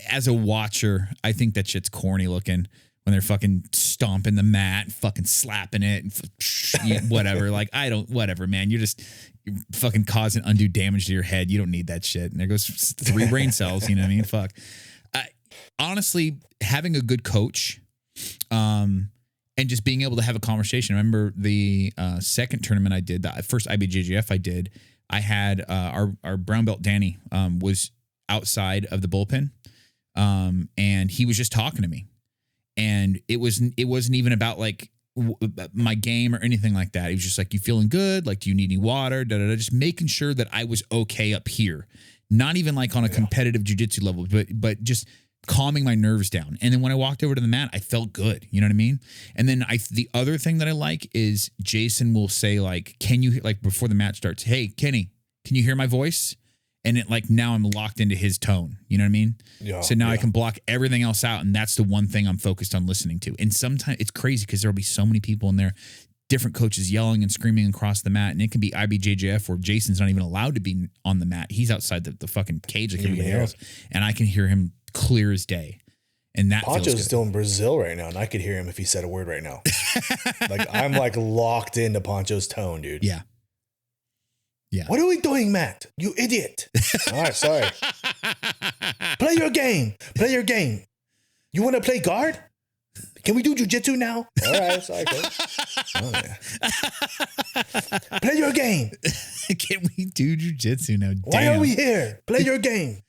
as a watcher, I think that shit's corny looking when they're fucking stomping the mat, fucking slapping it, and whatever. Like, whatever, man. You're fucking causing undue damage to your head. You don't need that shit. And there goes 3 brain cells. You know what I mean? Fuck. Honestly, having a good coach, and just being able to have a conversation. I remember the second tournament I did, the first IBJJF I did, I had our brown belt Danny was outside of the bullpen, and he was just talking to me, and it wasn't even about like my game or anything like that. He was just like, you feeling good? Like, do you need any water? Just making sure that I was okay up here. Not even like on a competitive jiu-jitsu level, but just calming my nerves down. And then when I walked over to the mat, I felt good. You know what I mean? And then the other thing that I like is Jason will say like, can you, like before the match starts, hey, Kenny, can you hear my voice? And it like, now I'm locked into his tone. You know what I mean? Yeah, so now I can block everything else out. And that's the one thing I'm focused on listening to. And sometimes it's crazy because there'll be so many people in there, different coaches yelling and screaming across the mat. And it can be IBJJF where Jason's not even allowed to be on the mat. He's outside the fucking cage like everybody else. And I can hear him clear as day. And that Poncho's still in Brazil right now. And I could hear him if he said a word right now. Like I'm like locked into Poncho's tone, dude. Yeah. Yeah. What are we doing, Matt? You idiot. All right, sorry. Play your game. Play your game. You want to play guard? Can we do jiu-jitsu now? All right, sorry, coach. Oh, yeah. Play your game. Can we do jiu-jitsu now? Damn. Why are we here? Play your game.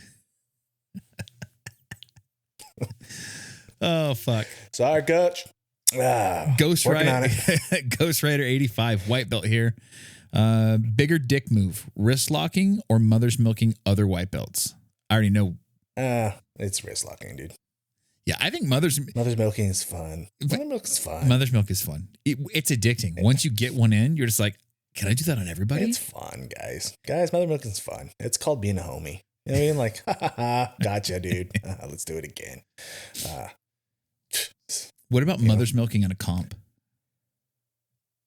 Oh, fuck. Sorry, coach. Ghost Rider 85, white belt here. Bigger dick move, wrist locking or mother's milking other white belts? I already know. It's wrist locking, dude. Yeah, I think mother's milking is fun. Mother's milk is fun. Mother's milk is fun. It's addicting. Once you get one in, you're just like, can I do that on everybody? It's fun, guys. Mother milking is fun. It's called being a homie. You know what I mean? Like, ha, ha, ha, gotcha, dude. Let's do it again. What about mother's milking in a comp?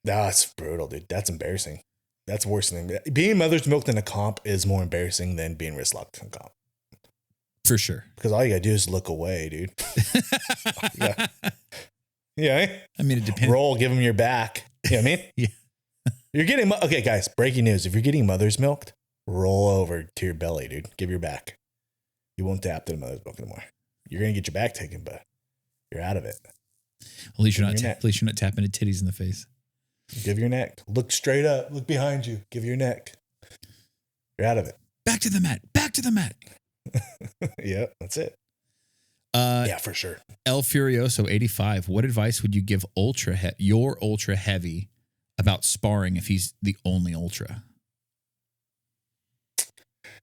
That's brutal, dude. That's embarrassing. That's worse than being mother's milked in a comp is more embarrassing than being wrist locked in a comp. For sure. Because all you gotta do is look away, dude. Yeah. I mean, it depends. Roll, give them your back. You know what I mean? Yeah. You're getting, okay, guys, breaking news. If you're getting mother's milked, roll over to your belly, dude. Give your back. You won't tap to the mother's milk anymore. You're gonna get your back taken, but you're out of it. At least you're not tapping into titties in the face. Give your neck. Look straight up. Look behind you. Give your neck. You're out of it. Back to the mat. Back to the mat. Yep, that's it. Yeah, for sure. El Furioso 85. What advice would you give your ultra heavy about sparring if he's the only ultra?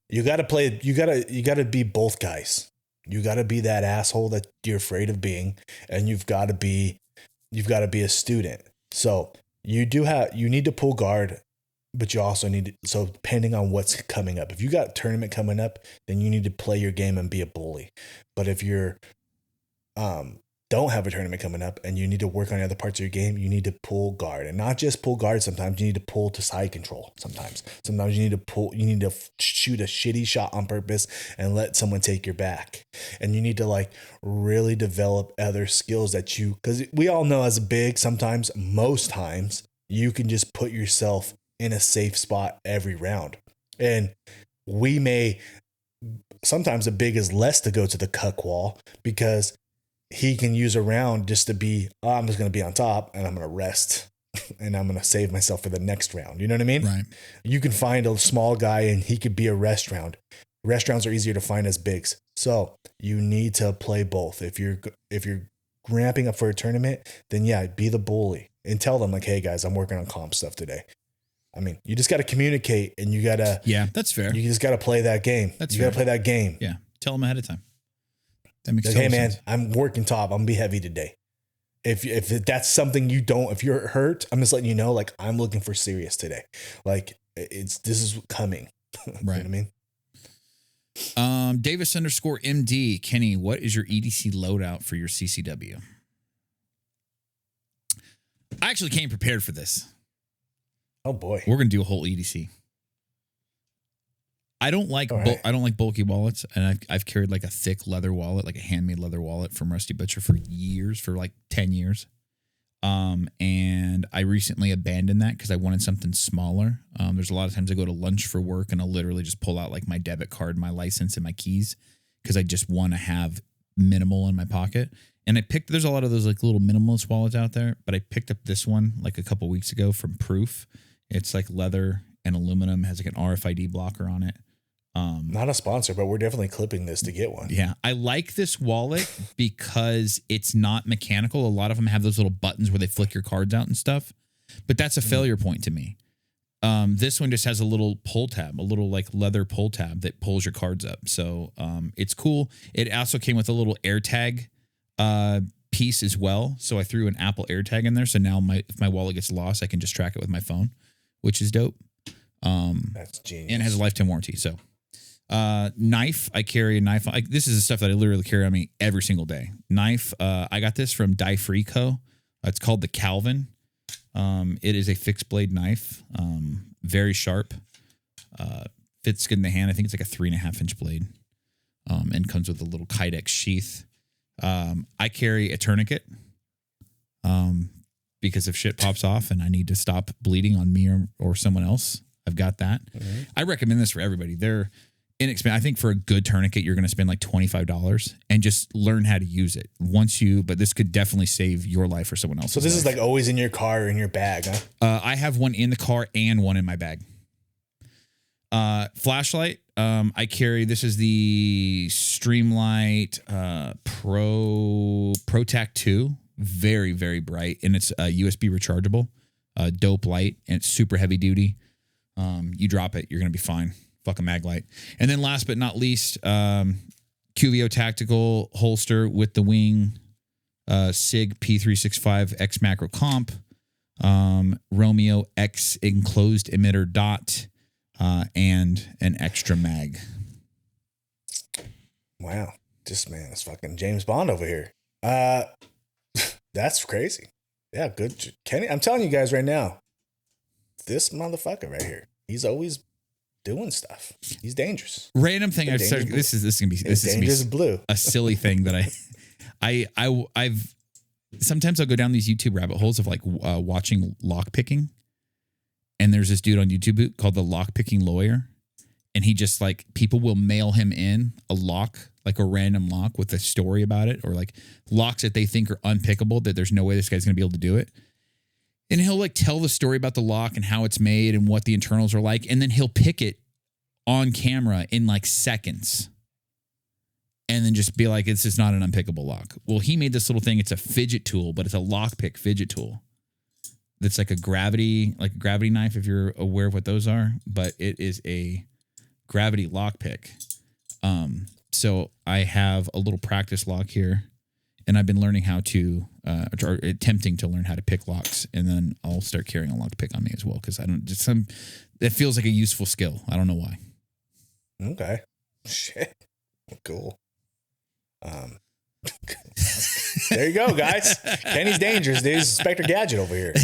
You got to play. You got to be both guys. You got to be that asshole that you're afraid of being, and you've got to be a student. So you need to pull guard, but you also need to, so depending on what's coming up, if you got a tournament coming up, then you need to play your game and be a bully. But if you're, don't have a tournament coming up and you need to work on other parts of your game, you need to pull guard, and not just pull guard. Sometimes you need to pull to side control. Sometimes you need to shoot a shitty shot on purpose and let someone take your back. And you need to like really develop other skills because we all know as a big, most times you can just put yourself in a safe spot every round. And sometimes a big is less to go to the cuck wall because he can use a round just to be, I'm just going to be on top and I'm going to rest and I'm going to save myself for the next round. You know what I mean? Right. You can find a small guy and he could be a rest round. Rest rounds are easier to find as bigs. So you need to play both. If you're ramping up for a tournament, then yeah, be the bully and tell them like, hey guys, I'm working on comp stuff today. I mean, you just got to communicate and you got to. Yeah, that's fair. You just got to play that game. You got to play that game. Yeah. Tell them ahead of time. That makes like, hey man, sense. I'm working top. I'm gonna be heavy today. If that's something if you're hurt, I'm just letting you know, like I'm looking for serious today. Like this is coming. Right. You know what I mean? Davis_MD, Kenny, what is your EDC loadout for your CCW? I actually came prepared for this. Oh boy. We're gonna do a whole EDC. I don't like bulky wallets, and I've carried like a thick leather wallet, like a handmade leather wallet from Rusty Butcher for years, for like 10 years. And I recently abandoned that because I wanted something smaller. There's a lot of times I go to lunch for work and I'll literally just pull out like my debit card, my license, and my keys because I just want to have minimal in my pocket. And there's a lot of those like little minimalist wallets out there, but I picked up this one like a couple weeks ago from Proof. It's like leather and aluminum, has like an RFID blocker on it. Not a sponsor, but we're definitely clipping this to get one. Yeah. I like this wallet because it's not mechanical. A lot of them have those little buttons where they flick your cards out and stuff, but that's a failure point to me. This one just has a little pull tab, a little like leather pull tab that pulls your cards up. So it's cool. It also came with a little AirTag piece as well. So I threw an Apple AirTag in there. So now if my wallet gets lost, I can just track it with my phone, which is dope. That's genius. And it has a lifetime warranty. So knife, I carry a knife. This is the stuff that I literally carry on me every single day. Knife, I got this from Die Free Co. It's called the Calvin. It is a fixed blade knife, very sharp, fits good in the hand. I think it's like a 3.5 inch blade, and comes with a little Kydex sheath. I carry a tourniquet, because if shit pops off and I need to stop bleeding on me or someone else, I've got that. Mm-hmm. I recommend this for everybody. They're inexpensive. I think for a good tourniquet, you're going to spend like $25 and just learn how to use it but this could definitely save your life or someone else's. So this life. is like always in your car or in your bag, huh? I have one in the car and one in my bag. Flashlight. I carry, this is the Streamlight, ProTac 2. Very, very bright. And it's USB rechargeable, dope light, and it's super heavy duty. You drop it, you're going to be fine. Fuck a mag light. And then last but not least, QVO tactical holster with the wing, SIG P365 X macro comp, Romeo X enclosed emitter dot, and an extra mag. Wow. This man is fucking James Bond over here. That's crazy. Yeah, good. Kenny, I'm telling you guys right now, this motherfucker right here, he's always doing stuff. He's dangerous. Random thing I've started. This is gonna be blue. A silly thing that I've sometimes I'll go down these YouTube rabbit holes of like watching lock picking, and there's this dude on YouTube called the Lock Picking Lawyer, and he just like people will mail him in a lock, like a random lock with a story about it, or like locks that they think are unpickable that there's no way this guy's gonna be able to do it. And he'll like tell the story about the lock and how it's made and what the internals are like. And then he'll pick it on camera in like seconds. And then just be like, it's just not an unpickable lock. Well, he made this little thing. It's a fidget tool, but it's a lockpick fidget tool. That's like a gravity knife, if you're aware of what those are. But it is a gravity lockpick. So I have a little practice lock here. And I've been learning how to, or attempting to learn how to pick locks, and then I'll start carrying a lock pick on me as well because that feels like a useful skill. I don't know why. Okay, shit, cool. There you go, guys. Kenny's dangerous. Dude, Inspector Gadget over here.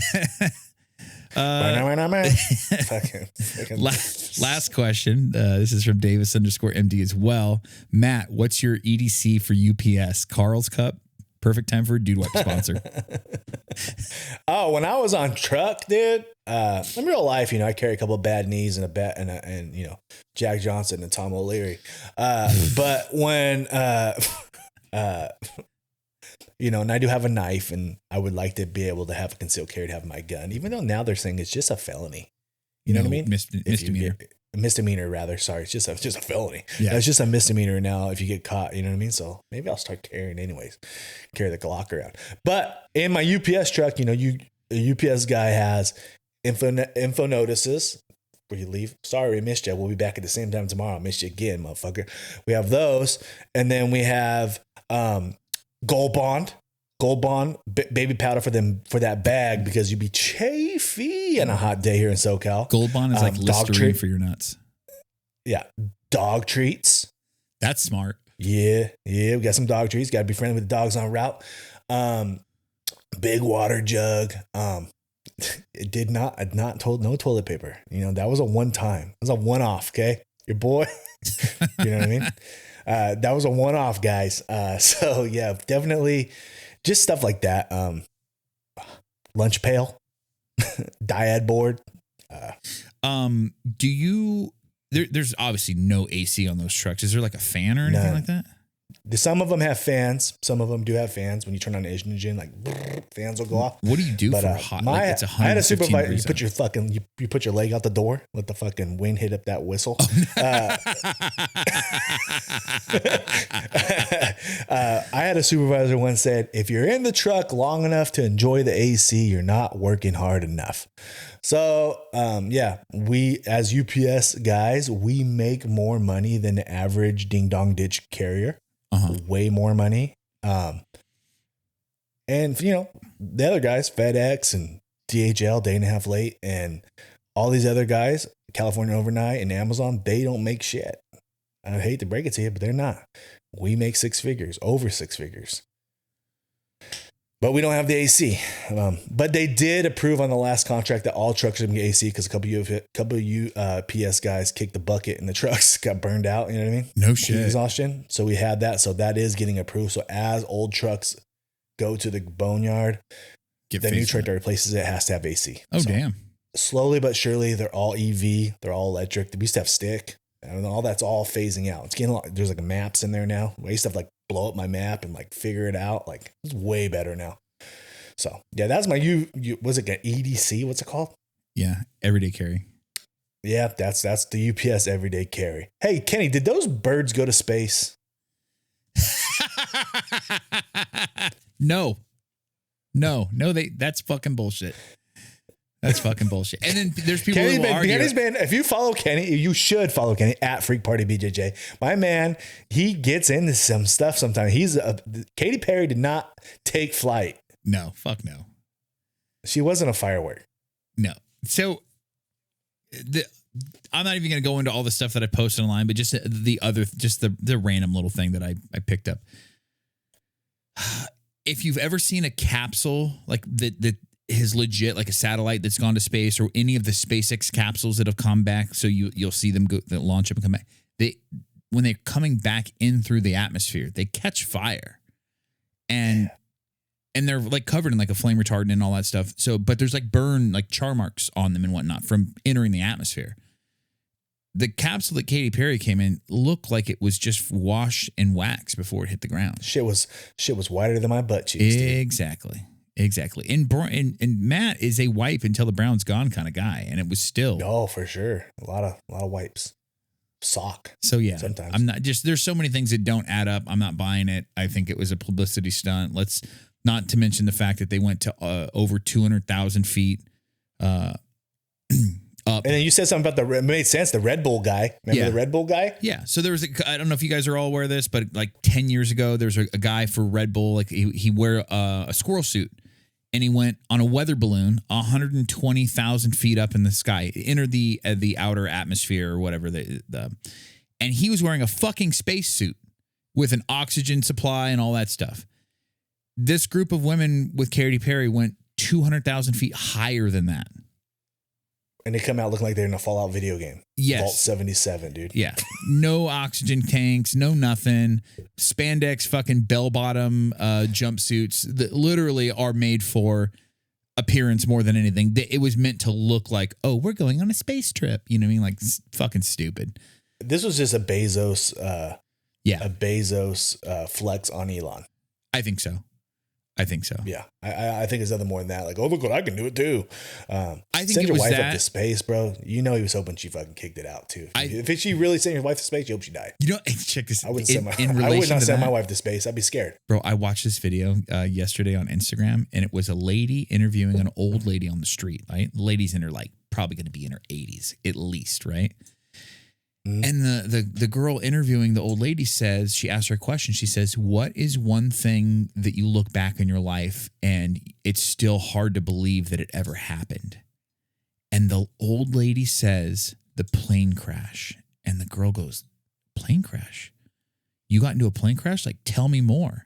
Last question. This is from Davis_MD as well. Matt, what's your EDC for UPS? Carl's Cup. Perfect time for a Dude Wipe sponsor. Oh, when I was on truck, dude, in real life, I carry a couple of bad knees and and Jack Johnson and Tom O'Leary. But when, and I do have a knife, and I would like to be able to have a concealed carry to have my gun, even though now they're saying it's just a felony. You know what I mean? Misdemeanor. Misdemeanor, rather. Sorry, it's just a felony. Yeah. It's just a misdemeanor now if you get caught. You know what I mean? So maybe I'll start carrying anyways. Carry the Glock around. But in my UPS truck, the UPS guy has info notices where you leave. Sorry, we missed you. We'll be back at the same time tomorrow. I missed you again, motherfucker. We have those, and then we have Gold Bond, baby powder for that bag because you'd be chafy on a hot day here in SoCal. Gold Bond is like Listerine for your nuts. Yeah, dog treats. That's smart. Yeah, we got some dog treats. Got to be friendly with the dogs en route. Big water jug. It did not. No toilet paper. That was a one time. It was a one off. Okay, your boy. You know what I mean? That was a one off, guys. So yeah, definitely. Just stuff like that. Lunch pail, dyad board. Do you? There's obviously no AC on those trucks. Is there like a fan or anything like that? Some of them have fans. Some of them do have fans. When you turn on the engine, like fans will go off. What do you do for hot? Like it's I had a supervisor. You put your fucking you put your leg out the door. Let the fucking wind hit up that whistle. I had a supervisor once said, if you're in the truck long enough to enjoy the AC, you're not working hard enough. So, we as UPS guys, we make more money than the average ding dong ditch carrier. Way more money. And the other guys, FedEx and DHL, day and a half late, and all these other guys, California Overnight and Amazon, they don't make shit. I hate to break it to you, but they're not. We make six figures, over six figures. But we don't have the AC. But they did approve on the last contract that all trucks are going to get AC because a couple of PS guys kicked the bucket and the trucks got burned out. You know what I mean? No shit. Heat exhaustion. So we had that. So that is getting approved. So as old trucks go to the boneyard, the new truck that replaces it has to have AC. Oh, damn. Slowly but surely, they're all EV. They're all electric. We used to have stick. And all that's all phasing out. It's getting a lot. There's like maps in there now. I used to have like blow up my map and like figure it out. Like it's way better now. So yeah, that's my was it an EDC? What's it called? Yeah, everyday carry. Yeah, that's the UPS everyday carry. Hey, Kenny, did those birds go to space? No, that's fucking bullshit. That's fucking bullshit. And then there's people who will argue. If you follow Kenny, you should follow Kenny at Freak Party BJJ. My man, he gets into some stuff sometimes. Katy Perry did not take flight. No, fuck no. She wasn't a firework. No. So I'm not even going to go into all the stuff that I posted online, but just the random little thing that I picked up. If you've ever seen a capsule like that is legit, like a satellite that's gone to space, or any of the SpaceX capsules that have come back, so you'll see them go, that launch up and come back. When they're coming back in through the atmosphere, they catch fire, and they're like covered in like a flame retardant and all that stuff. So, but there's like burn, like char marks on them and whatnot from entering the atmosphere. The capsule that Katy Perry came in looked like it was just wash and wax before it hit the ground. Shit was whiter than my butt cheeks. Exactly. And Matt is a wipe until the brown's gone kind of guy, and it was still. Oh, for sure. A lot of wipes. Sock. So yeah, sometimes I'm not just. There's so many things that don't add up. I'm not buying it. I think it was a publicity stunt. Let's not to mention the fact that they went to over 200,000 feet. Up. And then you said something about it made sense. The Red Bull guy. Remember the Red Bull guy? Yeah. So there was I don't know if you guys are all aware of this, but like 10 years ago, there's a guy for Red Bull. Like he wear a squirrel suit, and he went on a weather balloon 120,000 feet up in the sky, entered the outer atmosphere or whatever. And he was wearing a fucking spacesuit with an oxygen supply and all that stuff. This group of women with Katy Perry went 200,000 feet higher than that. And they come out looking like they're in a Fallout video game. Yes. Vault 77, dude. Yeah. No oxygen tanks, no nothing. Spandex fucking bell-bottom jumpsuits that literally are made for appearance more than anything. It was meant to look like, oh, we're going on a space trip. You know what I mean? Like fucking stupid. This was just a Bezos flex on Elon. I think so. Yeah, I think it's nothing more than that. Like, oh, look what I can do it too. I think send it your was wife that. up to space, bro. You know he was hoping she fucking kicked it out too. If she really sent your wife to space, you hope she died. You know, check this. I would not send my wife to space. I'd be scared, bro. I watched this video yesterday on Instagram, and it was a lady interviewing an old lady on the street. Right, the lady's in her probably going to be in her 80s at least, right? Mm-hmm. And the girl interviewing the old lady says, she asked her a question. She says, what is one thing that you look back in your life and it's still hard to believe that it ever happened? And the old lady says, the plane crash. And the girl goes, plane crash? You got into a plane crash? Like, tell me more.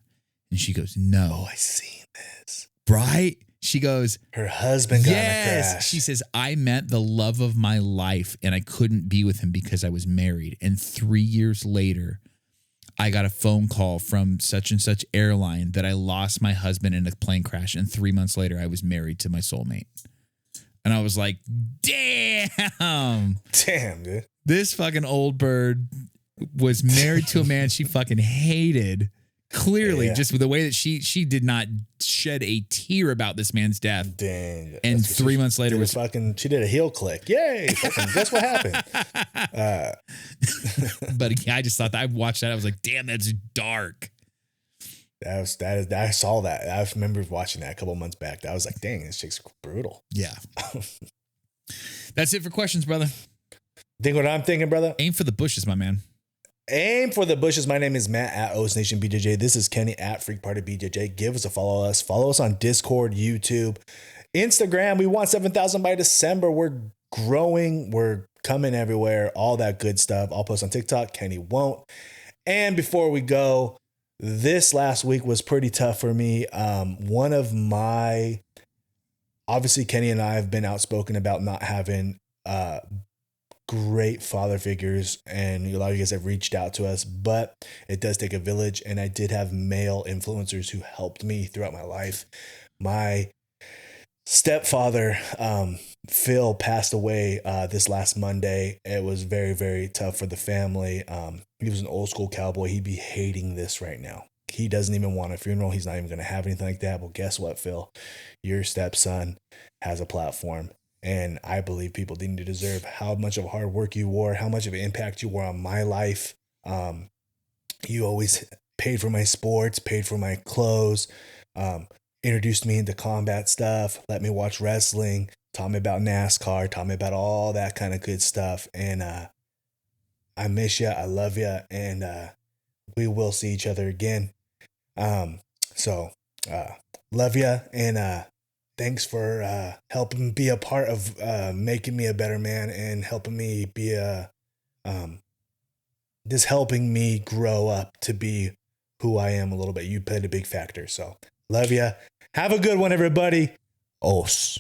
And she goes, no. Oh, I seen this. Right? She goes, her husband got in a crash. She says, I met the love of my life and I couldn't be with him because I was married. And 3 years later, I got a phone call from such and such airline that I lost my husband in a plane crash. And 3 months later, I was married to my soulmate. And I was like, damn. Damn, dude. This fucking old bird was married to a man she fucking hated. Clearly, just with the way that she did not shed a tear about this man's death. Dang. And 3 months later she did a heel click. Yay. Guess what happened? But I just thought that I watched that. I was like, damn, that's dark. I saw that. I remember watching that a couple months back. I was like, dang, this chick's brutal. Yeah. That's it for questions, brother. Think what I'm thinking, brother? Aim for the bushes, my man. Aim for the bushes. My name is Matt at OS Nation BJJ. This is Kenny at Freak Party BJJ. Give us a follow us. Follow us on Discord, YouTube, Instagram. We want 7,000 by December. We're growing. We're coming everywhere. All that good stuff. I'll post on TikTok. Kenny won't. And before we go, this last week was pretty tough for me. Obviously Kenny and I have been outspoken about not having great father figures, and a lot of you guys have reached out to us, but it does take a village. And I did have male influencers who helped me throughout my life. My stepfather, Phil, passed away this last Monday. It was very, very tough for the family. He was an old school cowboy. He'd be hating this right now. He doesn't even want a funeral. He's not even going to have anything like that. Well, guess what, Phil? Your stepson has a platform. And I believe people didn't deserve how much of hard work you wore, how much of an impact you wore on my life. You always paid for my sports, paid for my clothes, introduced me into combat stuff, let me watch wrestling, taught me about NASCAR, taught me about all that kind of good stuff. And I miss you. I love you. And we will see each other again. So love you. And thanks for helping be a part of making me a better man and helping me be just helping me grow up to be who I am a little bit. You played a big factor. So love you. Have a good one, everybody. Os.